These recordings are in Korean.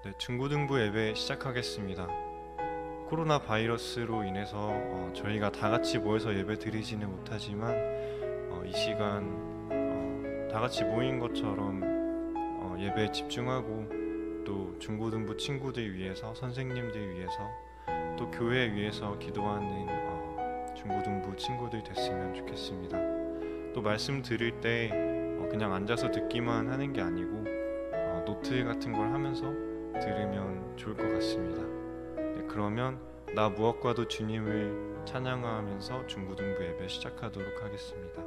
네, 중고등부 예배 시작하겠습니다. 코로나 바이러스로 인해서 저희가 다 같이 모여서 예배 드리지는 못하지만 이 시간 다 같이 모인 것처럼 예배에 집중하고 또 중고등부 친구들 위해서, 선생님들 위해서, 또 교회 위해서 기도하는 중고등부 친구들 됐으면 좋겠습니다. 또 말씀 들을 때 그냥 앉아서 듣기만 하는 게 아니고 노트 같은 걸 하면서 들으면 좋을 것 같습니다. 네, 그러면 나 무엇과도 주님을 찬양하면서 중고등부 예배 시작하도록 하겠습니다.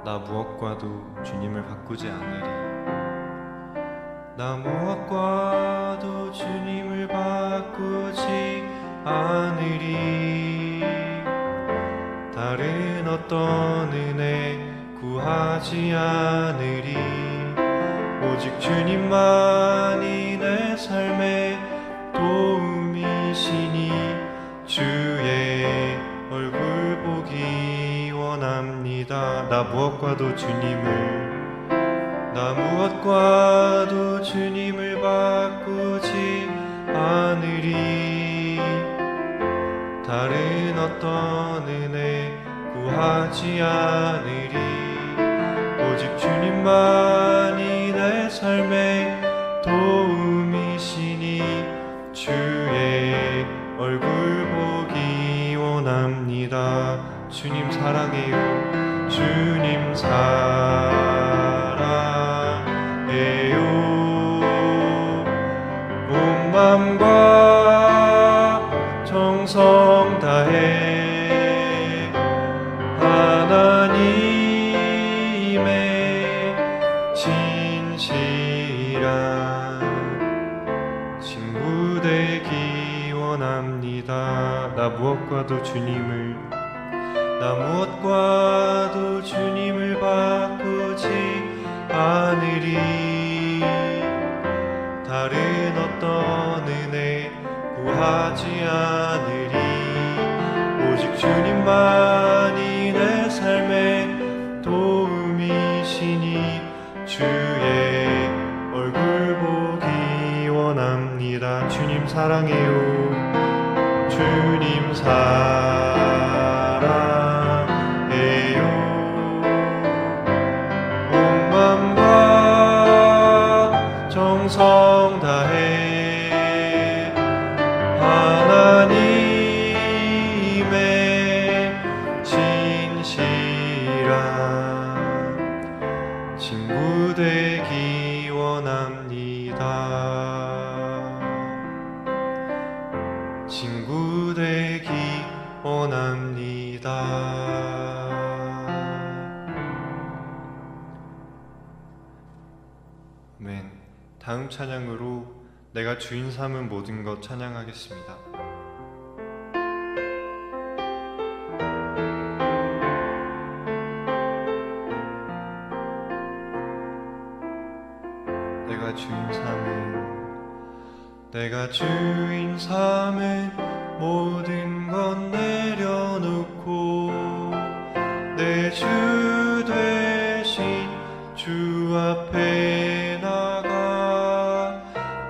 나 무엇과도 주님을 바꾸지 않으리. 나 무엇과도 주님을 바꾸지 않으리. 다른 어떤 은혜 구하지 않으리. 오직 주님만이 내 삶의 도움이시니 주의 얼굴 보기 원합니다. 나 무엇과도 주님을 바꾸지 않으리. 다른 어떤 은혜 구하지 않으리. 오직 주님만이 내 삶의 도움이시니 주의 얼굴 보기 원합니다. 주님 사랑해요. 주님 사랑해요. 온 맘과 정성 다해 하나님의 진실한 친구 되기 원합니다. 나 무엇과도 주님을 바꾸지 않으리. 다른 어떤 은혜 구하지 않으리. 오직 주님만이 내 삶의 도움이시니 주의 얼굴 보기 원합니다. 주님 사랑해요. 주님 사랑해요. 온 맘과 정성 다해 하나님의 진실한 친구 되기 원합니다. 친구 되기 원합니다. 아멘. 다음 찬양으로 내가 주인 삼은 모든 것 찬양하겠습니다. 내가 주인 삼은 모든 것 내려놓고 내 주 되신 주 앞에 나가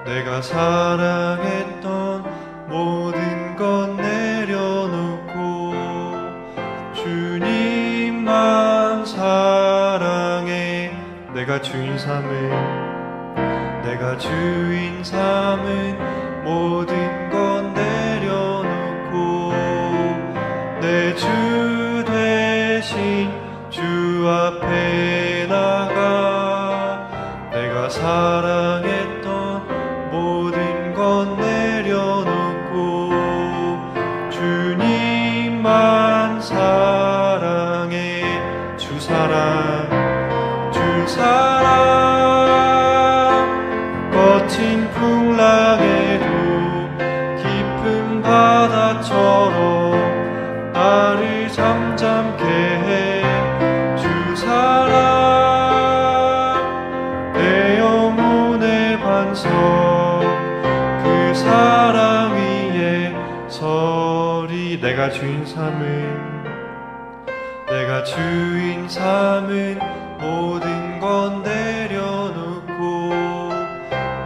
내가 사랑했던 모든 것 내려놓고 주님만 사랑해. 내가 주인 삼은 모든 것 내려놓고 내 주 되신 주 앞에 나가 내가 사랑했던 모든 것 내려놓고 주님만 사랑해. 주 사랑 거친 풍랑에도 깊은 바다처럼 나를 잠잠케 해. 주 사랑 내 영혼의 반석 그 사랑 위에 서리. 내가 주인 삼은 모든 건 내려놓고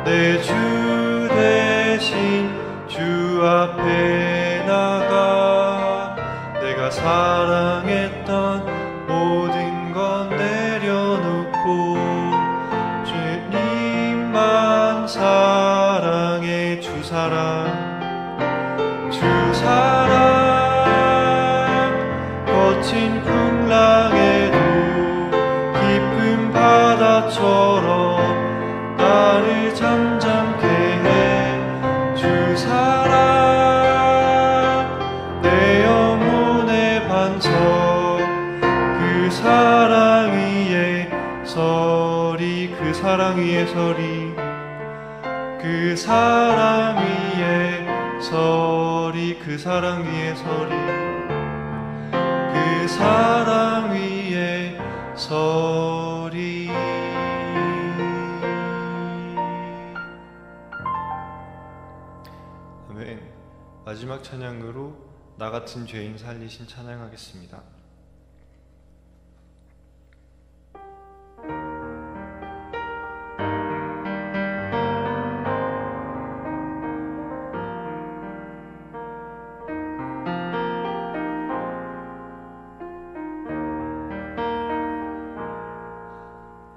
내 주 대신 주 앞에 나가 내가 사랑했던 모든 건 내려놓고 주님만 사랑해. 주 사랑 거친 풍랑에도 깊은 바다처럼 나를 잠잠케 해. 주 사랑 내 영혼의 반석 그 사랑 위에 서리 그 사랑 위에 서리 그 사랑 위에 서리 그 사랑 위에 서리 그 사랑 위에 서리. 아멘. 마지막 찬양으로 나 같은 죄인 살리신 찬양하겠습니다.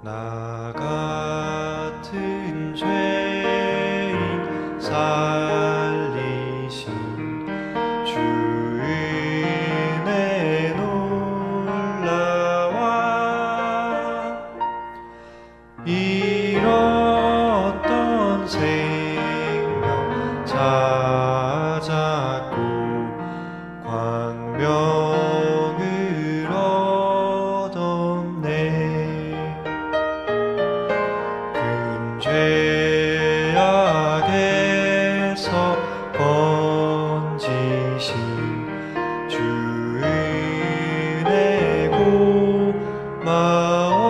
나 같은 죄인 살리신 주 은혜 놀라와 잃었던 생명 찾았고 광명을 얻었네. 죄악에서 건지신 주 은혜 고마워.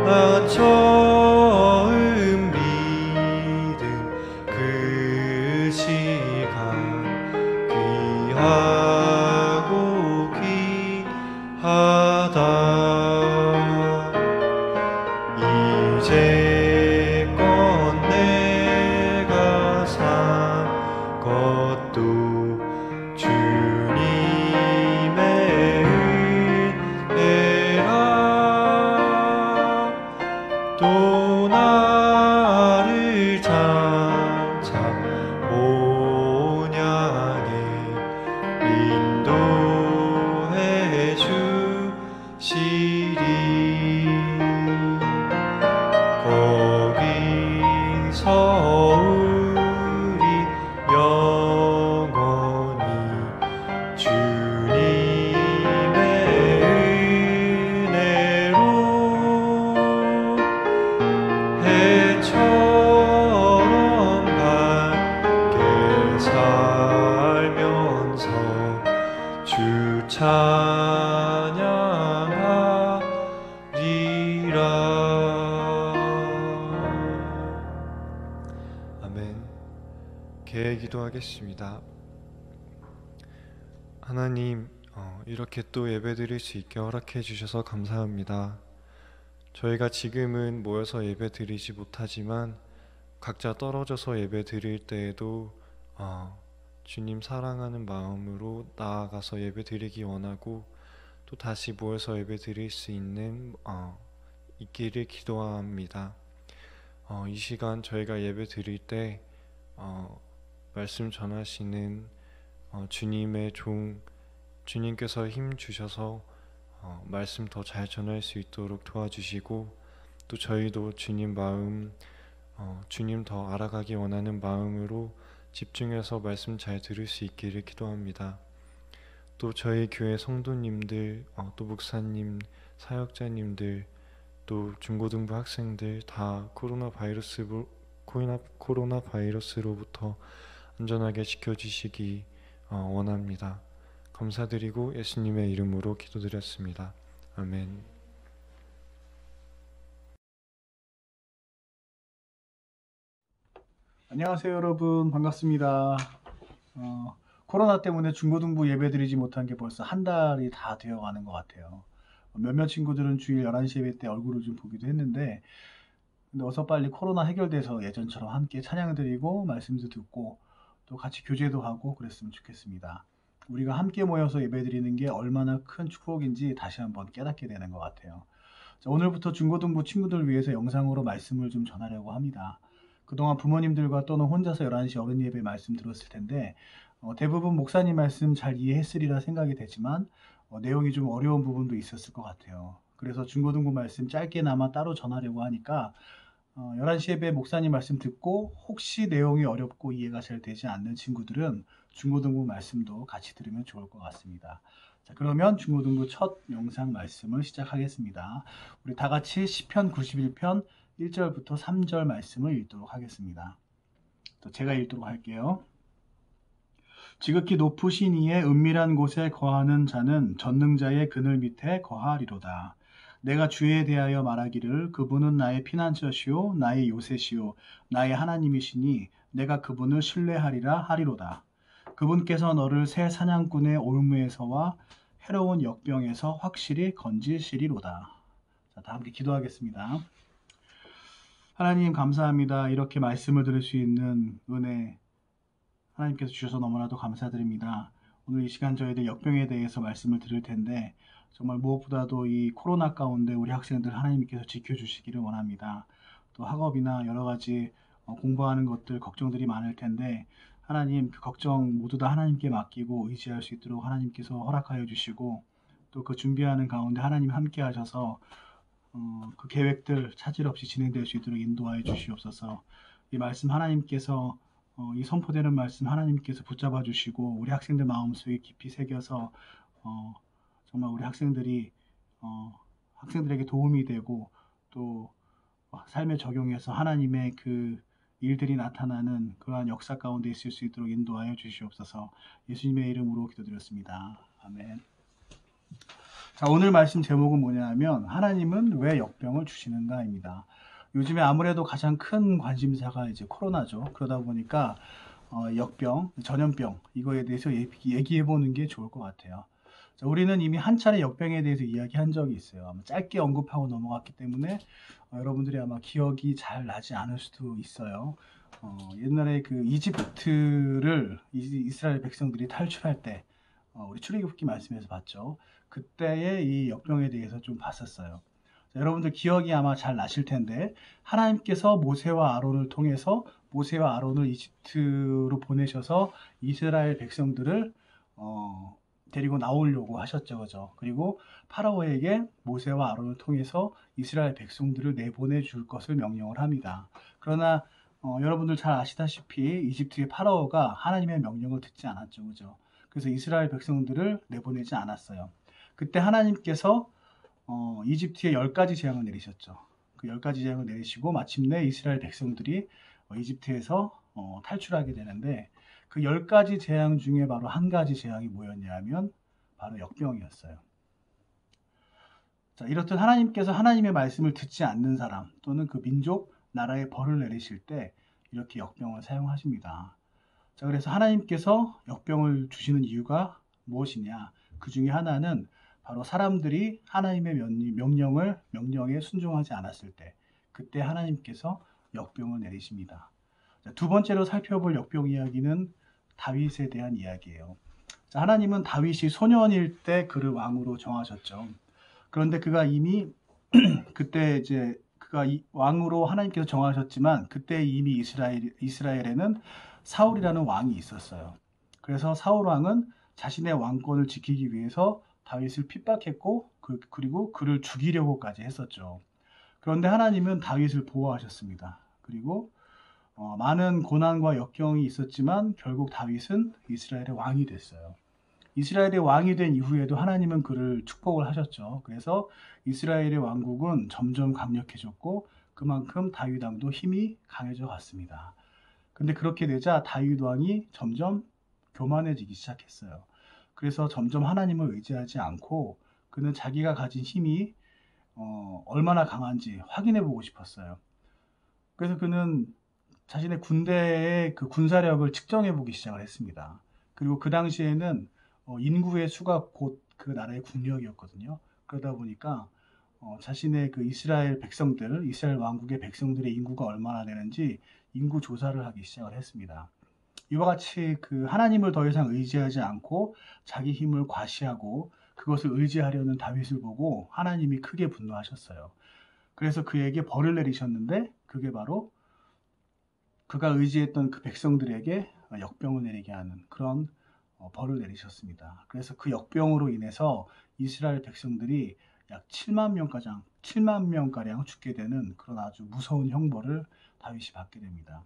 나 처음 믿은 그 시간 귀하고 귀하다. 이제껏 내가 산 것도 주님의 은혜라. 또 나를 장차 온양에 인도해 주시리. 거기서 우리 영원히 주님의 은혜로 해처럼 밝게 살면서 주 찬양하리라. 아멘. 개의 기도하겠습니다. 하나님, 이렇게 또 예배드릴 수 있게 허락해 주셔서 감사합니다. 저희가 지금은 모여서 예배드리지 못하지만 각자 떨어져서 예배드릴 때에도 주님 사랑하는 마음으로 나아가서 예배드리기 원하고 또 다시 모여서 예배드릴 수 있기를 기도합니다. 이 시간 저희가 예배 드릴 때 말씀 전하시는 주님의 종 주님께서 힘 주셔서 말씀 더 잘 전할 수 있도록 도와주시고 또 저희도 주님 마음 주님 더 알아가기 원하는 마음으로 집중해서 말씀 잘 들을 수 있기를 기도합니다. 또 저희 교회 성도님들 또 목사님 사역자님들 또 중고등부 학생들 다 코로나 바이러스로부터 안전하게 지켜주시기 원합니다. 감사드리고 예수님의 이름으로 기도드렸습니다. 아멘. 안녕하세요 여러분, 반갑습니다. 코로나 때문에 중고등부 예배드리지 못한 게 벌써 한 달이 다 되어가는 것 같아요. 몇몇 친구들은 주일 11시 예배 때 얼굴을 좀 보기도 했는데, 근데 어서 빨리 코로나 해결돼서 예전처럼 함께 찬양드리고 말씀도 듣고 또 같이 교제도 하고 그랬으면 좋겠습니다. 우리가 함께 모여서 예배드리는 게 얼마나 큰 축복인지 다시 한번 깨닫게 되는 것 같아요. 자, 오늘부터 중고등부 친구들 위해서 영상으로 말씀을 좀 전하려고 합니다. 그동안 부모님들과 또는 혼자서 11시 어른 예배 말씀 들었을 텐데 대부분 목사님 말씀 잘 이해했으리라 생각이 되지만 내용이 좀 어려운 부분도 있었을 것 같아요. 그래서 중고등부 말씀 짧게나마 따로 전하려고 하니까 11시 예배 목사님 말씀 듣고 혹시 내용이 어렵고 이해가 잘 되지 않는 친구들은 중고등부 말씀도 같이 들으면 좋을 것 같습니다. 자, 그러면 중고등부 첫 영상 말씀을 시작하겠습니다. 우리 다 같이 시편 91편 1절부터 3절 말씀을 읽도록 하겠습니다. 또 제가 읽도록 할게요. 지극히 높으신 이의 은밀한 곳에 거하는 자는 전능자의 그늘 밑에 거하리로다. 내가 주에 대하여 말하기를 그분은 나의 피난처시요 나의 요새시요 나의 하나님이시니 내가 그분을 신뢰하리라 하리로다. 그분께서 너를 새 사냥꾼의 올무에서와 해로운 역병에서 확실히 건지시리로다. 자, 다 함께 기도하겠습니다. 하나님 감사합니다. 이렇게 말씀을 들을 수 있는 은혜 하나님께서 주셔서 너무나도 감사드립니다. 오늘 이 시간 저희들 역병에 대해서 말씀을 드릴 텐데 정말 무엇보다도 이 코로나 가운데 우리 학생들 하나님께서 지켜주시기를 원합니다. 또 학업이나 여러 가지 공부하는 것들 걱정들이 많을 텐데 하나님 그 걱정 모두 다 하나님께 맡기고 의지할 수 있도록 하나님께서 허락하여 주시고 또 그 준비하는 가운데 하나님 함께 하셔서 그 계획들 차질 없이 진행될 수 있도록 인도하여 주시옵소서. 이 말씀 하나님께서 이 선포되는 말씀 하나님께서 붙잡아 주시고 우리 학생들 마음속에 깊이 새겨서 정말 우리 학생들이 학생들에게 도움이 되고 또 삶에 적용해서 하나님의 그 일들이 나타나는 그러한 역사 가운데 있을 수 있도록 인도하여 주시옵소서. 예수님의 이름으로 기도드렸습니다. 아멘. 자, 오늘 말씀 제목은 뭐냐면 하나님은 왜 역병을 주시는가입니다. 요즘에 아무래도 가장 큰 관심사가 이제 코로나죠. 그러다 보니까 역병, 전염병 이거에 대해서 얘기해 보는 게 좋을 것 같아요. 자, 우리는 이미 한 차례 역병에 대해서 이야기한 적이 있어요. 아마 짧게 언급하고 넘어갔기 때문에 여러분들이 아마 기억이 잘 나지 않을 수도 있어요. 옛날에 그 이집트를 이스라엘 백성들이 탈출할 때 우리 출애굽기 말씀에서 봤죠. 그때의 이 역병에 대해서 좀 봤었어요. 자, 여러분들 기억이 아마 잘 나실 텐데 하나님께서 모세와 아론을 통해서 모세와 아론을 이집트로 보내셔서 이스라엘 백성들을 데리고 나오려고 하셨죠. 그죠? 그리고 파라오에게 모세와 아론을 통해서 이스라엘 백성들을 내보내 줄 것을 명령을 합니다. 그러나 여러분들 잘 아시다시피 이집트의 파라오가 하나님의 명령을 듣지 않았죠. 그죠? 그래서 이스라엘 백성들을 내보내지 않았어요. 그때 하나님께서 이집트에 10가지 재앙을 내리셨죠. 그 10가지 재앙을 내리시고 마침내 이스라엘 백성들이 이집트에서 탈출하게 되는데 그 10가지 재앙 중에 바로 한 가지 재앙이 뭐였냐면 바로 역병이었어요. 자, 이렇듯 하나님께서 하나님의 말씀을 듣지 않는 사람 또는 그 민족, 나라에 벌을 내리실 때 이렇게 역병을 사용하십니다. 자, 그래서 하나님께서 역병을 주시는 이유가 무엇이냐? 그 중에 하나는 바로 사람들이 하나님의 명령에 순종하지 않았을 때 그때 하나님께서 역병을 내리십니다. 자, 두 번째로 살펴볼 역병 이야기는 다윗에 대한 이야기예요. 자, 하나님은 다윗이 소년일 때 그를 왕으로 정하셨죠. 그런데 그가 이미 그때 이제 그가 왕으로 하나님께서 정하셨지만 그때 이미 이스라엘에는 사울이라는 왕이 있었어요. 그래서 사울 왕은 자신의 왕권을 지키기 위해서 다윗을 핍박했고 그리고 그를 죽이려고까지 했었죠. 그런데 하나님은 다윗을 보호하셨습니다. 그리고 많은 고난과 역경이 있었지만 결국 다윗은 이스라엘의 왕이 됐어요. 이스라엘의 왕이 된 이후에도 하나님은 그를 축복을 하셨죠. 그래서 이스라엘의 왕국은 점점 강력해졌고 그만큼 다윗 왕도 힘이 강해져 갔습니다. 근데 그렇게 되자 다윗 왕이 점점 교만해지기 시작했어요. 그래서 점점 하나님을 의지하지 않고 그는 자기가 가진 힘이 얼마나 강한지 확인해 보고 싶었어요. 그래서 그는 자신의 군대의 그 군사력을 측정해 보기 시작을 했습니다. 그리고 그 당시에는 인구의 수가 곧 그 나라의 국력이었거든요. 그러다 보니까 자신의 그 이스라엘 백성들, 이스라엘 왕국의 백성들의 인구가 얼마나 되는지 인구 조사를 하기 시작을 했습니다. 이와 같이 그 하나님을 더 이상 의지하지 않고 자기 힘을 과시하고 그것을 의지하려는 다윗을 보고 하나님이 크게 분노하셨어요. 그래서 그에게 벌을 내리셨는데 그게 바로 그가 의지했던 그 백성들에게 역병을 내리게 하는 그런 벌을 내리셨습니다. 그래서 그 역병으로 인해서 이스라엘 백성들이 약 7만 명가량 죽게 되는 그런 아주 무서운 형벌을 다윗이 받게 됩니다.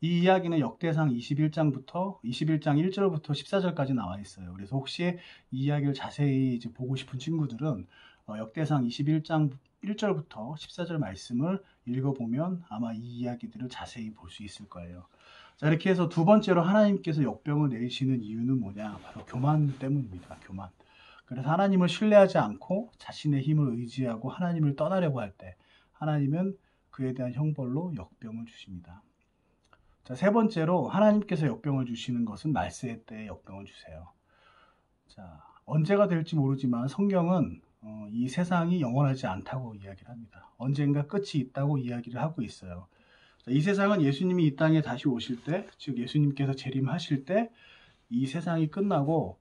이 이야기는 역대상 21장부터 21장 1절부터 14절까지 나와 있어요. 그래서 혹시 이 이야기를 자세히 이제 보고 싶은 친구들은 역대상 21장 1절부터 14절 말씀을 읽어보면 아마 이 이야기들을 자세히 볼 수 있을 거예요. 자, 이렇게 해서 두 번째로 하나님께서 역병을 내리시는 이유는 뭐냐? 바로 교만 때문입니다. 교만. 그래서 하나님을 신뢰하지 않고 자신의 힘을 의지하고 하나님을 떠나려고 할 때 하나님은 그에 대한 형벌로 역병을 주십니다. 자, 세 번째로 하나님께서 역병을 주시는 것은 말세 때에 역병을 주세요. 자, 언제가 될지 모르지만 성경은 이 세상이 영원하지 않다고 이야기를 합니다. 언젠가 끝이 있다고 이야기를 하고 있어요. 자, 이 세상은 예수님이 이 땅에 다시 오실 때, 즉 예수님께서 재림하실 때 이 세상이 끝나고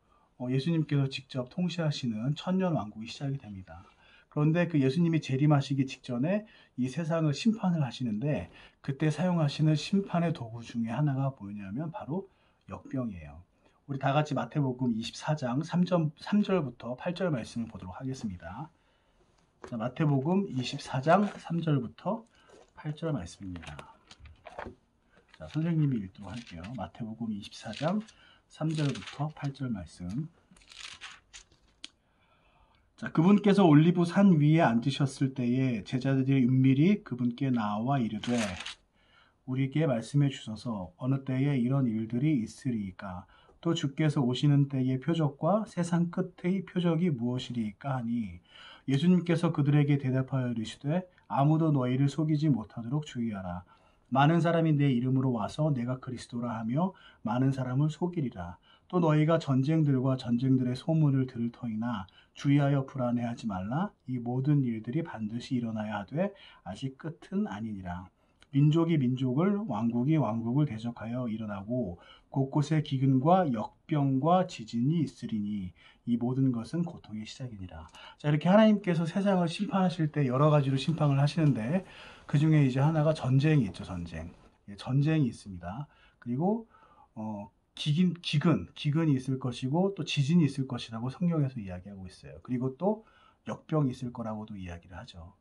예수님께서 직접 통치하시는 천년 왕국이 시작이 됩니다. 그런데 그 예수님이 재림하시기 직전에 이 세상을 심판을 하시는데 그때 사용하시는 심판의 도구 중에 하나가 뭐냐면 바로 역병이에요. 우리 다 같이 마태복음 24장 3절부터 8절 말씀을 보도록 하겠습니다. 자, 마태복음 24장 3절부터 8절 말씀입니다. 자, 선생님이 읽도록 할게요. 마태복음 24장 3절부터 8절 말씀. 자, 그분께서 올리브 산 위에 앉으셨을 때에 제자들이 은밀히 그분께 나와 이르되 우리에게 말씀해 주소서 어느 때에 이런 일들이 있으리이까 또 주께서 오시는 때의 표적과 세상 끝의 표적이 무엇이리이까 하니 예수님께서 그들에게 대답하여 이르시되 아무도 너희를 속이지 못하도록 주의하라. 많은 사람이 내 이름으로 와서 내가 그리스도라 하며 많은 사람을 속이리라. 또 너희가 전쟁들과 전쟁들의 소문을 들을 터이나 주의하여 불안해하지 말라. 이 모든 일들이 반드시 일어나야 하되 아직 끝은 아니니라. 민족이 민족을 왕국이 왕국을 대적하여 일어나고 곳곳에 기근과 역병과 지진이 있으리니 이 모든 것은 고통의 시작이니라. 자, 이렇게 하나님께서 세상을 심판하실 때 여러 가지로 심판을 하시는데 그 중에 이제 하나가 전쟁이 있죠. 전쟁이 있습니다. 그리고 기근이 있을 것이고 또 지진이 있을 것이라고 성경에서 이야기하고 있어요. 그리고 또 역병이 있을 거라고도 이야기를 하죠.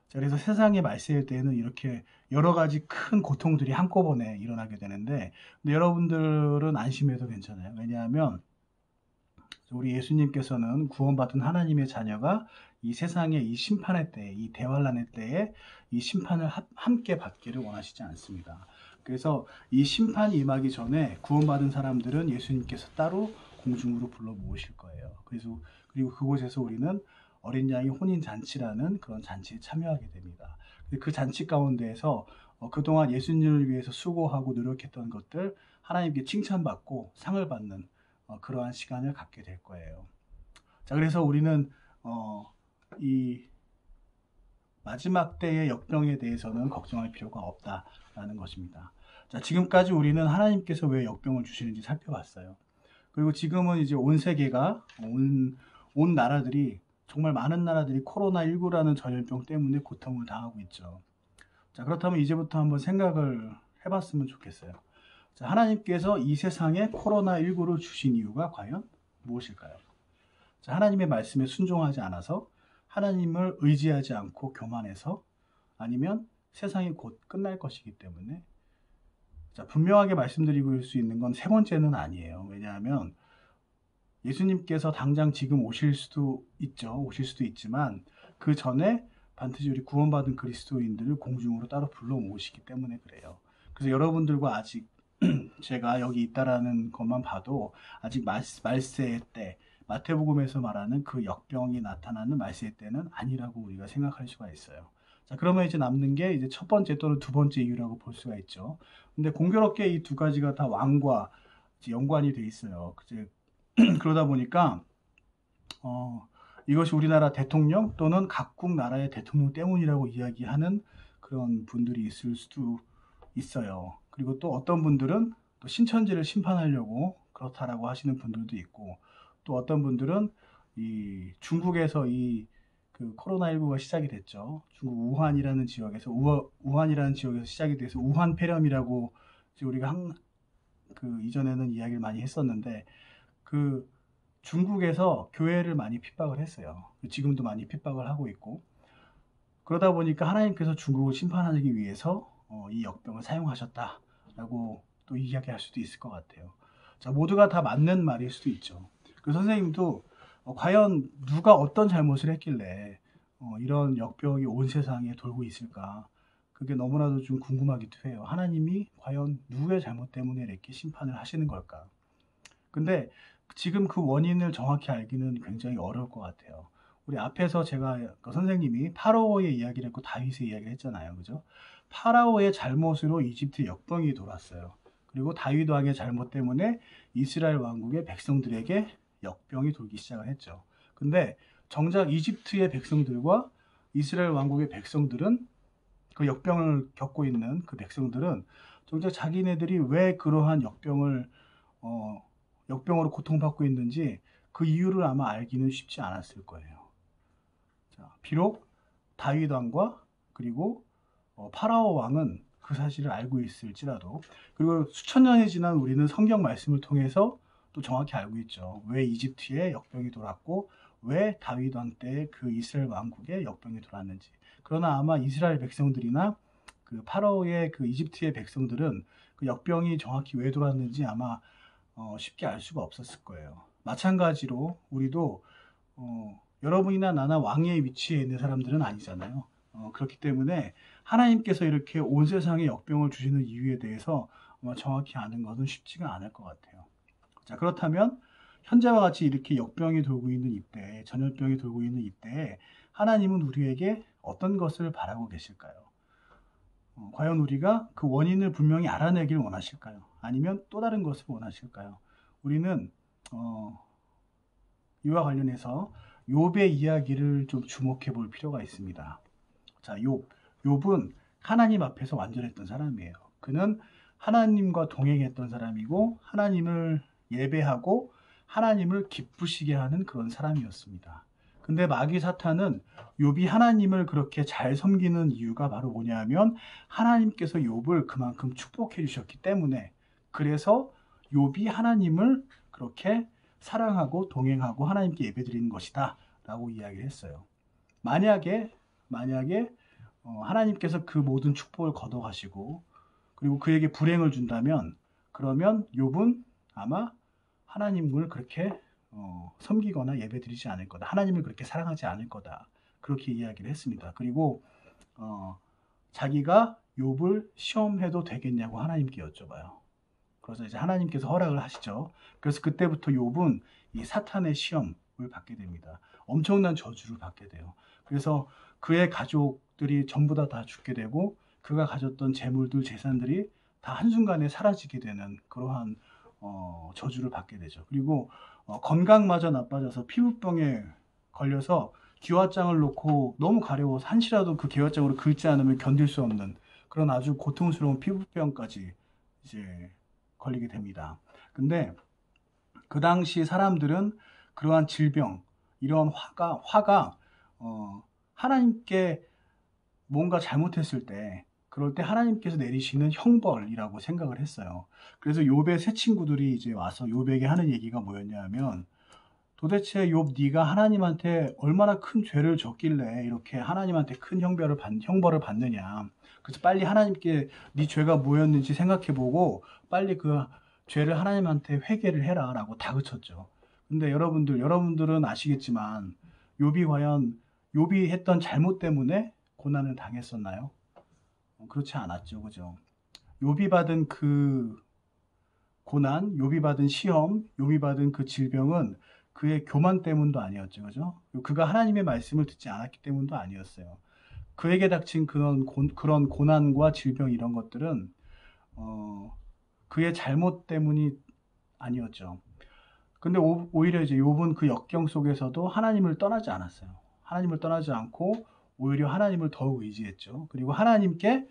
자, 그래서 세상의 말세일 때에는 이렇게 여러 가지 큰 고통들이 한꺼번에 일어나게 되는데 근데 여러분들은 안심해도 괜찮아요. 왜냐하면 우리 예수님께서는 구원받은 하나님의 자녀가 이 세상의 이 심판의 때에 이 대환란의 때에 이 심판을 함께 받기를 원하시지 않습니다. 그래서 이 심판이 임하기 전에 구원받은 사람들은 예수님께서 따로 공중으로 불러 모으실 거예요. 그리고 그곳에서 우리는 어린 양의 혼인 잔치라는 그런 잔치에 참여하게 됩니다. 그 잔치 가운데에서 그동안 예수님을 위해서 수고하고 노력했던 것들 하나님께 칭찬받고 상을 받는 그러한 시간을 갖게 될 거예요. 자, 그래서 우리는 이 마지막 때의 역병에 대해서는 걱정할 필요가 없다라는 것입니다. 자, 지금까지 우리는 하나님께서 왜 역병을 주시는지 살펴봤어요. 그리고 지금은 이제 온 세계가 온 나라들이 정말 많은 나라들이 코로나19라는 전염병 때문에 고통을 당하고 있죠. 자, 그렇다면 이제부터 한번 생각을 해봤으면 좋겠어요. 자, 하나님께서 이 세상에 코로나19를 주신 이유가 과연 무엇일까요? 자, 하나님의 말씀에 순종하지 않아서 하나님을 의지하지 않고 교만해서 아니면 세상이 곧 끝날 것이기 때문에 자, 분명하게 말씀드리고 있을 수 있는 건 세 번째는 아니에요. 왜냐하면 예수님께서 당장 지금 오실 수도 있지만 그 전에 반드시 우리 구원받은 그리스도인들을 공중으로 따로 불러 모으시기 때문에 그래요. 그래서 여러분들과 아직 제가 여기 있다라는 것만 봐도 아직 말세의 때 마태복음에서 말하는 그 역병이 나타나는 말세의 때는 아니라고 우리가 생각할 수가 있어요. 자, 그러면 이제 남는 게 이제 첫 번째 또는 두 번째 이유라고 볼 수가 있죠. 근데 공교롭게 이 두 가지가 다 왕과 이제 연관이 돼 있어요. 이제 그러다 보니까 이것이 우리나라 대통령 또는 각국 나라의 대통령 때문이라고 이야기하는 그런 분들이 있을 수도 있어요. 그리고 또 어떤 분들은 또 신천지를 심판하려고 그렇다라고 하시는 분들도 있고, 또 어떤 분들은 이 중국에서 그 코로나19가 시작이 됐죠. 중국 우한이라는 지역에서 우한이라는 지역에서 시작이 돼서 우한 폐렴이라고 이제 우리가 그 이전에는 이야기를 많이 했었는데, 그 중국에서 교회를 많이 핍박을 했어요. 지금도 많이 핍박을 하고 있고, 그러다 보니까 하나님께서 중국을 심판하기 위해서 이 역병을 사용하셨다라고 또 이야기할 수도 있을 것 같아요. 자, 모두가 다 맞는 말일 수도 있죠. 그 선생님도 과연 누가 어떤 잘못을 했길래 이런 역병이 온 세상에 돌고 있을까? 그게 너무나도 좀 궁금하기도 해요. 하나님이 과연 누구의 잘못 때문에 이렇게 심판을 하시는 걸까? 근데 지금 그 원인을 정확히 알기는 굉장히 어려울 것 같아요. 우리 앞에서 제가 그 선생님이 파라오의 이야기를 했고 다윗의 이야기를 했잖아요. 그죠? 파라오의 잘못으로 이집트 역병이 돌았어요. 그리고 다윗 왕의 잘못 때문에 이스라엘 왕국의 백성들에게 역병이 돌기 시작을 했죠. 근데 정작 이집트의 백성들과 이스라엘 왕국의 백성들은, 그 역병을 겪고 있는 그 백성들은 정작 자기네들이 왜 그러한 역병으로 고통받고 있는지 그 이유를 아마 알기는 쉽지 않았을 거예요. 자, 비록 다윗 왕과 그리고 파라오 왕은 그 사실을 알고 있을지라도, 그리고 수천 년이 지난 우리는 성경 말씀을 통해서 또 정확히 알고 있죠. 왜 이집트에 역병이 돌았고 왜 다윗 왕 때 그 이스라엘 왕국에 역병이 돌았는지. 그러나 아마 이스라엘 백성들이나 그 파라오의 그 이집트의 백성들은 그 역병이 정확히 왜 돌았는지 아마 쉽게 알 수가 없었을 거예요. 마찬가지로 우리도 여러분이나 나나 왕의 위치에 있는 사람들은 아니잖아요. 그렇기 때문에 하나님께서 이렇게 온 세상에 역병을 주시는 이유에 대해서 정확히 아는 것은 쉽지가 않을 것 같아요. 자, 그렇다면 현재와 같이 이렇게 역병이 돌고 있는 이때, 전염병이 돌고 있는 이때에 하나님은 우리에게 어떤 것을 바라고 계실까요? 과연 우리가 그 원인을 분명히 알아내길 원하실까요? 아니면 또 다른 것을 원하실까요? 우리는 이와 관련해서 욥의 이야기를 좀 주목해 볼 필요가 있습니다. 자, 욥은 하나님 앞에서 완전했던 사람이에요. 그는 하나님과 동행했던 사람이고 하나님을 예배하고 하나님을 기쁘시게 하는 그런 사람이었습니다. 근데 마귀 사탄은 욥이 하나님을 그렇게 잘 섬기는 이유가 바로 뭐냐면 하나님께서 욥을 그만큼 축복해 주셨기 때문에, 그래서 욥이 하나님을 그렇게 사랑하고 동행하고 하나님께 예배드리는 것이다 라고 이야기를 했어요. 만약에 하나님께서 그 모든 축복을 거둬가시고 그리고 그에게 불행을 준다면, 그러면 욥은 아마 하나님을 그렇게 섬기거나 예배드리지 않을 거다. 하나님을 그렇게 사랑하지 않을 거다. 그렇게 이야기를 했습니다. 그리고 자기가 욥을 시험해도 되겠냐고 하나님께 여쭤봐요. 그래서 이제 하나님께서 허락을 하시죠. 그래서 그때부터 욥은 이 사탄의 시험을 받게 됩니다. 엄청난 저주를 받게 돼요. 그래서 그의 가족들이 전부 다 죽게 되고 그가 가졌던 재물들, 재산들이 다 한순간에 사라지게 되는 그러한 저주를 받게 되죠. 그리고 건강마저 나빠져서 피부병에 걸려서 기와장을 놓고 너무 가려워서 한시라도 그 기와장으로 긁지 않으면 견딜 수 없는 그런 아주 고통스러운 피부병까지 이제 걸리게 됩니다. 근데 그 당시 사람들은 그러한 질병, 이런 화가 하나님께 뭔가 잘못했을 때, 그럴 때 하나님께서 내리시는 형벌이라고 생각을 했어요. 그래서 욥의 세 친구들이 이제 와서 욥에게 하는 얘기가 뭐였냐면, 도대체 욥 네가 하나님한테 얼마나 큰 죄를 졌길래 이렇게 하나님한테 큰 형벌을 받느냐. 그래서 빨리 하나님께 네 죄가 뭐였는지 생각해보고 빨리 그 죄를 하나님한테 회개를 해라 라고 다그쳤죠. 근데 여러분들은 아시겠지만 욥이 과연 욥이 했던 잘못 때문에 고난을 당했었나요? 그렇지 않았죠. 그죠? 욥이 받은 그 고난, 욥이 받은 시험, 욥이 받은 그 질병은 그의 교만 때문도 아니었죠. 그죠? 그가 하나님의 말씀을 듣지 않았기 때문도 아니었어요. 그에게 닥친 그런 고난과 질병 이런 것들은 그의 잘못 때문이 아니었죠. 근데 오히려 이제 욥은 그 역경 속에서도 하나님을 떠나지 않았어요. 하나님을 떠나지 않고 오히려 하나님을 더욱 의지했죠. 그리고 하나님께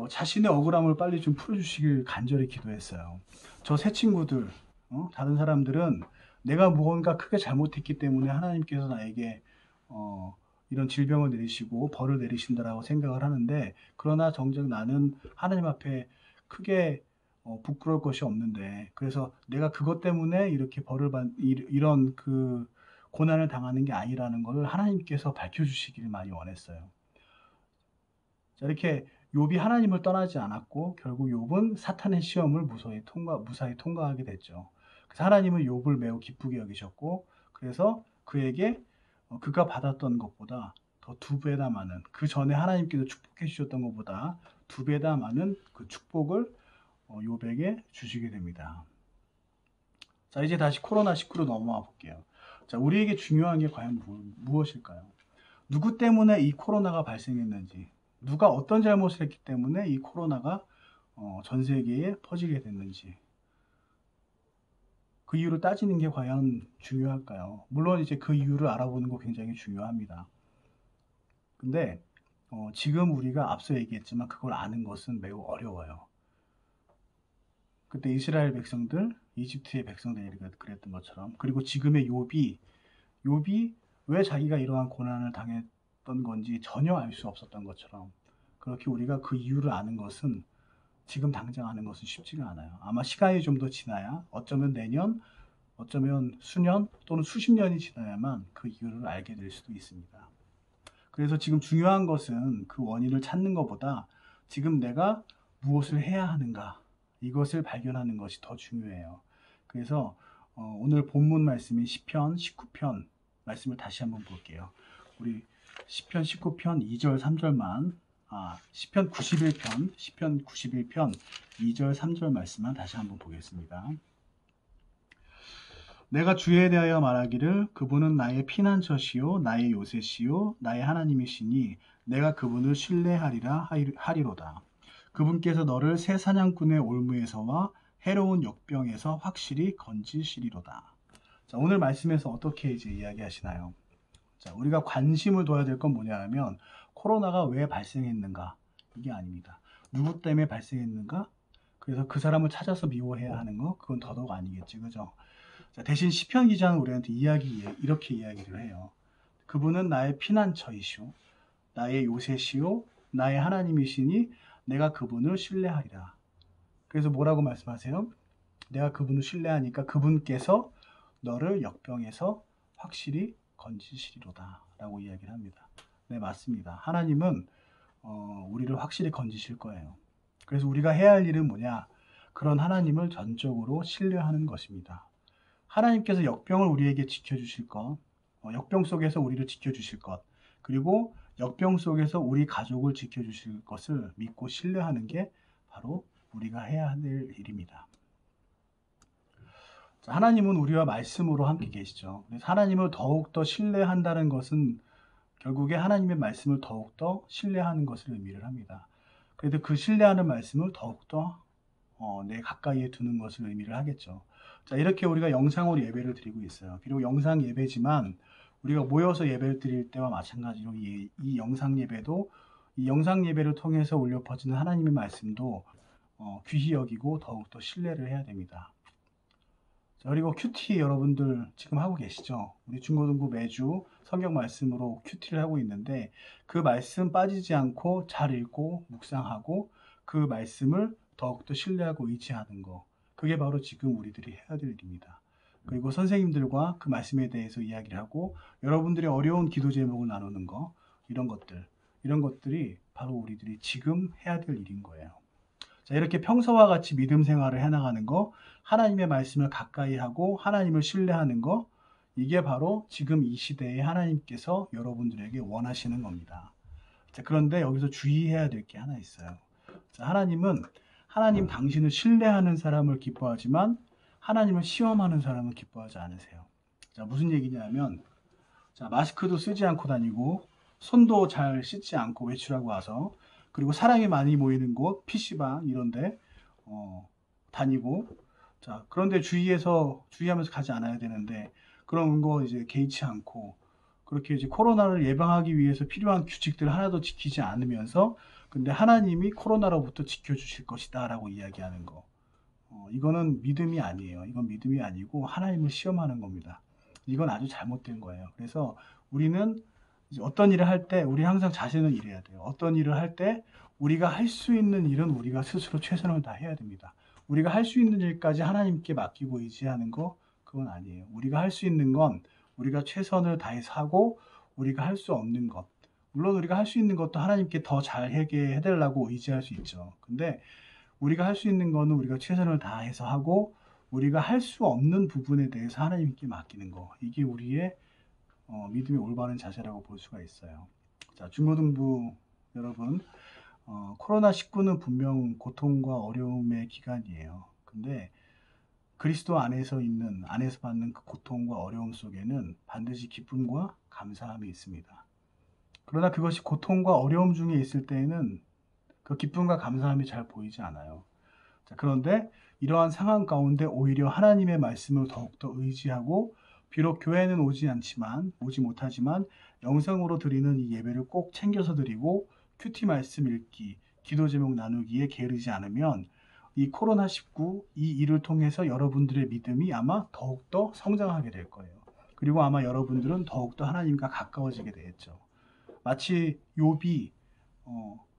자신의 억울함을 빨리 좀 풀어주시길 간절히 기도했어요. 저 새 친구들, 다른 사람들은 내가 무언가 크게 잘못했기 때문에 하나님께서 나에게 이런 질병을 내리시고 벌을 내리신다라고 생각을 하는데, 그러나 정작 나는 하나님 앞에 크게 부끄러울 것이 없는데, 그래서 내가 그것 때문에 이렇게 이런 그 고난을 당하는 게 아니라는 걸 하나님께서 밝혀주시기를 많이 원했어요. 자, 이렇게 욥이 하나님을 떠나지 않았고 결국 욥은 사탄의 시험을 무사히 통과하게 됐죠. 그래서 하나님은 욥을 매우 기쁘게 여기셨고, 그래서 그에게 그가 받았던 것보다 더 두 배나 많은, 그 전에 하나님께서 축복해 주셨던 것보다 두 배나 많은 그 축복을 욥에게 주시게 됩니다. 자, 이제 다시 코로나19로 넘어와 볼게요. 자, 우리에게 중요한 게 과연 무엇일까요? 누구 때문에 이 코로나가 발생했는지, 누가 어떤 잘못을 했기 때문에 이 코로나가 전 세계에 퍼지게 됐는지, 그 이유를 따지는 게 과연 중요할까요? 물론 이제 그 이유를 알아보는 거 굉장히 중요합니다. 근데 지금 우리가 앞서 얘기했지만 그걸 아는 것은 매우 어려워요. 그때 이스라엘 백성들, 이집트의 백성들이 그랬던 것처럼, 그리고 지금의 욥이 왜 자기가 이러한 고난을 당했던 건지 전혀 알 수 없었던 것처럼, 그렇게 우리가 그 이유를 아는 것은 지금 당장 아는 것은 쉽지가 않아요. 아마 시간이 좀 더 지나야, 어쩌면 내년, 어쩌면 수년 또는 수십 년이 지나야만 그 이유를 알게 될 수도 있습니다. 그래서 지금 중요한 것은 그 원인을 찾는 것보다 지금 내가 무엇을 해야 하는가, 이것을 발견하는 것이 더 중요해요. 그래서 오늘 본문 말씀인 시편 19편 말씀을 다시 한번 볼게요. 우리 시편 19편 2절 3절만, 시편 91편 2절 3절 말씀만 다시 한번 보겠습니다. 내가 주에 대하여 말하기를 그분은 나의 피난처시요 나의 요새시요 나의 하나님이시니 내가 그분을 신뢰하리로다. 그분께서 너를 새 사냥꾼의 올무에서와 해로운 역병에서 확실히 건지시리로다. 자, 오늘 말씀에서 어떻게 이제 이야기하시나요? 자, 우리가 관심을 둬야 될 건 뭐냐 하면 코로나가 왜 발생했는가, 이게 아닙니다. 누구 때문에 발생했는가? 그래서 그 사람을 찾아서 미워해야 하는 거, 그건 더더욱 아니겠지, 그죠? 자, 대신 시편 기자는 우리한테 이렇게 이야기를 해요. 그분은 나의 피난처이시오, 나의 요새시오, 나의 하나님이시니 내가 그분을 신뢰하리라. 그래서 뭐라고 말씀하세요? 내가 그분을 신뢰하니까 그분께서 너를 역병에서 확실히 건지시리로다 라고 이야기를 합니다. 네, 맞습니다. 하나님은 우리를 확실히 건지실 거예요. 그래서 우리가 해야 할 일은 뭐냐? 그런 하나님을 전적으로 신뢰하는 것입니다. 하나님께서 역병을 우리에게 지켜주실 것, 역병 속에서 우리를 지켜주실 것, 그리고 역병 속에서 우리 가족을 지켜주실 것을 믿고 신뢰하는 게 바로 우리가 해야 할 일입니다. 자, 하나님은 우리와 말씀으로 함께 계시죠. 그래서 하나님을 더욱더 신뢰한다는 것은 결국에 하나님의 말씀을 더욱더 신뢰하는 것을 의미를 합니다. 그래도 그 신뢰하는 말씀을 더욱더 내 가까이에 두는 것을 의미를 하겠죠. 자, 이렇게 우리가 영상으로 예배를 드리고 있어요. 비록 영상 예배지만 우리가 모여서 예배를 드릴 때와 마찬가지로 이 영상 예배를 통해서 울려 퍼지는 하나님의 말씀도 귀히 여기고 더욱더 신뢰를 해야 됩니다. 자, 그리고 큐티 여러분들 지금 하고 계시죠? 우리 중고등부 매주 성경 말씀으로 큐티를 하고 있는데, 그 말씀 빠지지 않고 잘 읽고 묵상하고 그 말씀을 더욱더 신뢰하고 의지하는 거, 그게 바로 지금 우리들이 해야 될 일입니다. 그리고 선생님들과 그 말씀에 대해서 이야기를 하고 여러분들의 어려운 기도 제목을 나누는 거, 이런 것들이 바로 우리들이 지금 해야 될 일인 거예요. 자, 이렇게 평소와 같이 믿음 생활을 해나가는 거, 하나님의 말씀을 가까이 하고 하나님을 신뢰하는 거, 이게 바로 지금 이 시대에 하나님께서 여러분들에게 원하시는 겁니다. 자, 그런데 여기서 주의해야 될 게 하나 있어요. 자, 하나님 당신을 신뢰하는 사람을 기뻐하지만 하나님을 시험하는 사람은 기뻐하지 않으세요. 자, 무슨 얘기냐면, 자, 마스크도 쓰지 않고 다니고 손도 잘 씻지 않고 외출하고 와서, 그리고 사람이 많이 모이는 곳, PC방 이런데 다니고, 자, 그런데 주의하면서 가지 않아야 되는데, 그런 거 이제 개의치 않고, 그렇게 이제 코로나를 예방하기 위해서 필요한 규칙들 하나도 지키지 않으면서, 근데 하나님이 코로나로부터 지켜주실 것이다라고 이야기하는 거. 이거는 믿음이 아니에요. 이건 믿음이 아니고 하나님을 시험하는 겁니다. 이건 아주 잘못된 거예요. 그래서 우리는 이제 어떤 일을 할 때 우리 항상 자신은 이래야 돼요. 어떤 일을 할 때 우리가 할 수 있는 일은 우리가 스스로 최선을 다해야 됩니다. 우리가 할 수 있는 일까지 하나님께 맡기고 의지하는 거, 그건 아니에요. 우리가 할 수 있는 건 우리가 최선을 다해서 하고, 우리가 할 수 없는 것, 물론 우리가 할 수 있는 것도 하나님께 더 잘하게 해달라고 의지할 수 있죠. 근데 우리가 할 수 있는 거는 우리가 최선을 다해서 하고, 우리가 할 수 없는 부분에 대해서 하나님께 맡기는 거, 이게 우리의 믿음의 올바른 자세라고 볼 수가 있어요. 자, 중고등부 여러분, 코로나19는 분명 고통과 어려움의 기간이에요. 근데 그리스도 안에서 받는 그 고통과 어려움 속에는 반드시 기쁨과 감사함이 있습니다. 그러나 그것이 고통과 어려움 중에 있을 때에는 그 기쁨과 감사함이 잘 보이지 않아요. 자, 그런데 이러한 상황 가운데 오히려 하나님의 말씀을 더욱더 의지하고, 비록 교회는 오지 못하지만 영상으로 드리는 이 예배를 꼭 챙겨서 드리고, 큐티 말씀 읽기, 기도 제목 나누기에 게으르지 않으면 이 코로나19 이 일을 통해서 여러분들의 믿음이 아마 더욱더 성장하게 될 거예요. 그리고 아마 여러분들은 더욱더 하나님과 가까워지게 되겠죠. 마치 욥이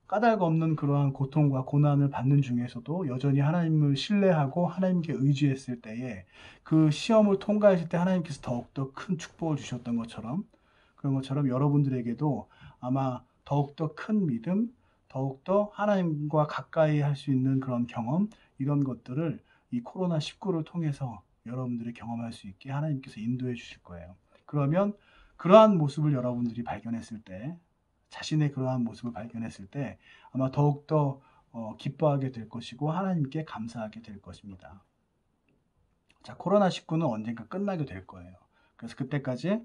까닭 없는 그러한 고통과 고난을 받는 중에서도 여전히 하나님을 신뢰하고 하나님께 의지했을 때에, 그 시험을 통과했을 때 하나님께서 더욱더 큰 축복을 주셨던 것처럼, 그런 것처럼 여러분들에게도 아마 더욱더 큰 믿음, 더욱더 하나님과 가까이 할 수 있는 그런 경험, 이런 것들을 이 코로나19를 통해서 여러분들이 경험할 수 있게 하나님께서 인도해 주실 거예요. 그러면 그러한 모습을 여러분들이 발견했을 때, 자신의 그러한 모습을 발견했을 때 아마 더욱더 기뻐하게 될 것이고 하나님께 감사하게 될 것입니다. 자, 코로나19는 언젠가 끝나게 될 거예요. 그래서 그때까지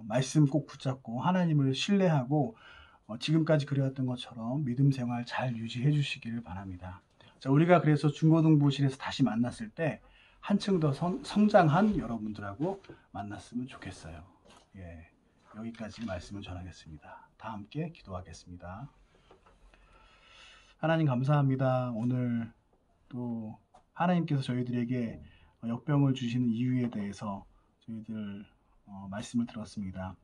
말씀 꼭 붙잡고 하나님을 신뢰하고 지금까지 그래왔던 것처럼 믿음 생활 잘 유지해 주시기를 바랍니다. 자, 우리가 그래서 중고등부실에서 다시 만났을 때 한층 더 성장한 여러분들하고 만났으면 좋겠어요. 예, 여기까지 말씀을 전하겠습니다. 다 함께 기도하겠습니다. 하나님 감사합니다. 오늘 또 하나님께서 저희들에게 역병을 주시는 이유에 대해서 저희들 말씀을 들었습니다.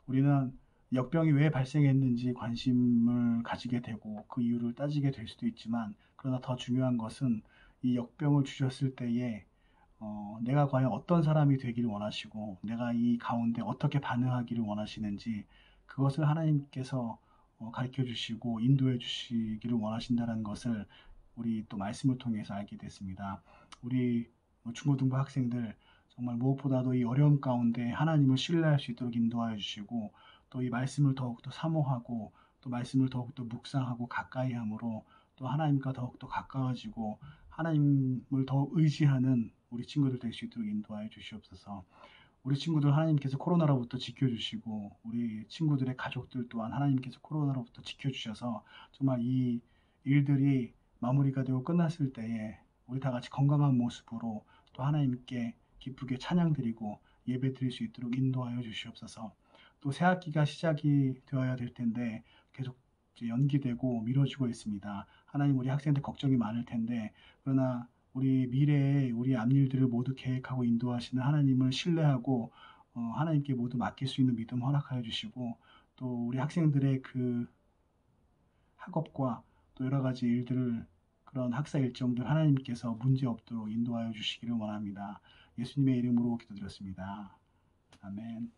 우리는 역병이 왜 발생했는지 관심을 가지게 되고 그 이유를 따지게 될 수도 있지만, 그러나 더 중요한 것은 이 역병을 주셨을 때에 내가 과연 어떤 사람이 되기를 원하시고 내가 이 가운데 어떻게 반응하기를 원하시는지, 그것을 하나님께서 가르쳐 주시고 인도해 주시기를 원하신다는 것을 우리 또 말씀을 통해서 알게 됐습니다. 우리 중고등부 학생들 정말 무엇보다도 이 어려움 가운데 하나님을 신뢰할 수 있도록 인도하여 주시고, 또 이 말씀을 더욱더 사모하고 또 말씀을 더욱더 묵상하고 가까이 함으로 또 하나님과 더욱더 가까워지고 하나님을 더 의지하는 우리 친구들 될 수 있도록 인도하여 주시옵소서. 우리 친구들 하나님께서 코로나로부터 지켜주시고, 우리 친구들의 가족들 또한 하나님께서 코로나로부터 지켜주셔서 정말 이 일들이 마무리가 되고 끝났을 때에 우리 다 같이 건강한 모습으로 또 하나님께 기쁘게 찬양드리고 예배 드릴 수 있도록 인도하여 주시옵소서. 또 새학기가 시작이 되어야 될 텐데 계속 연기되고 미뤄지고 있습니다. 하나님, 우리 학생들 걱정이 많을 텐데, 그러나 우리 미래에 우리 앞일들을 모두 계획하고 인도하시는 하나님을 신뢰하고 하나님께 모두 맡길 수 있는 믿음 허락하여 주시고, 또 우리 학생들의 그 학업과 또 여러 가지 일들을, 그런 학사 일정들 하나님께서 문제 없도록 인도하여 주시기를 원합니다. 예수님의 이름으로 기도드렸습니다. 아멘.